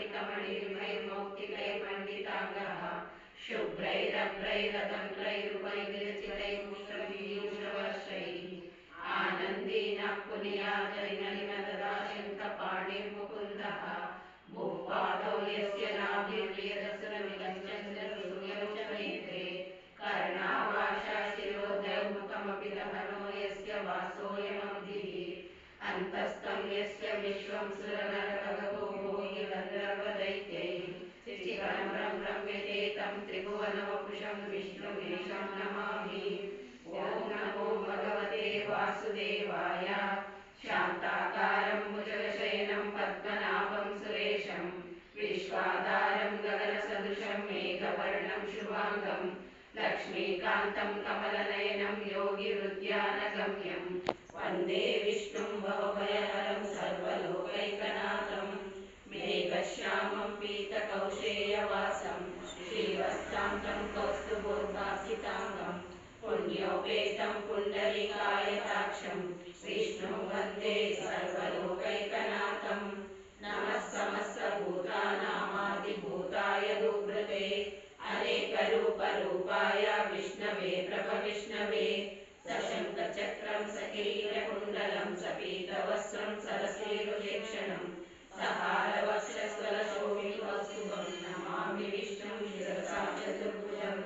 स्फटिकमणिर्मौक्तिकैर्मण्डिताङ्गः शुभ्रैरभ्रैरतम्रैरुपैर्चितैर्मुक्तपीयूषवर्षैः आनन्दीनः पुनीयाजैर्नलिनददाशङ्खपाणिर्मुकुन्दः भूपादौ यस्य नाभिर्यदसुरमिलञ्चन्द्रसूर्यौ कर्णावाशा शिरोदयमुखमपि दहनो यस्य वासोऽयमब्धिः अन्तस्तं यस्य विश्वं सुरनरकगो भोगिगन्धर्वदैत्यैः शिशिरं रम्यते तं त्रिभुवनवपुषं विष्णुमीशं नमामि। ॐ नमो भगवते वासुदेवाय। शान्ताकारं भुजगशयनं पद्मनाभं सुरेशं विश्वाधारं गगनसदृशं मेघवर्णं शुभाङ्गं लक्ष्मीकान्तं कमलनयनं योगिहृद्यानगम्यं वन्दे विष्णुं भवभयहरं सर्वलोकैकनाथं मेघश्यामं पीतकौशेयवासं श्रीवत्सान्तं कौस्तुभोर्भासिताङ्गं पुण्योपेतं पुण्डरीकायताक्षं विष्णुं वन्दे सर्वलोकैकनाथं नमः समस्तभूतानामादिभूताय दुर्वृते अनेकरूपरूपाय विष्णवे प्रभविष्णवे सशङ्खचक्रं सकिरीटकुण्डलं सपीतवस्त्रं सरसीरुहेक्षणं सहारवक्षस्थलशोभितकौस्तुभं नमामि विष्णुं शिरसा चतुर्भुजं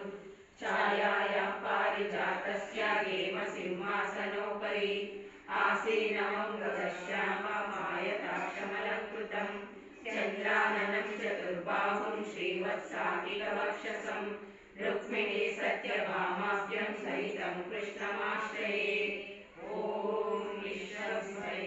छायायां पारिजातस्य हेमसिंहासनोपरि आसीनं गगश्याममायताक्षमलङ्कृतं चन्द्राननं चतुर्बाहुं श्रीवत्साकिलवक्षसं रुक्मिणी सत्यभामाभ्यं सहितं कृष्णमाश्रये। ॐ विश्वस्मै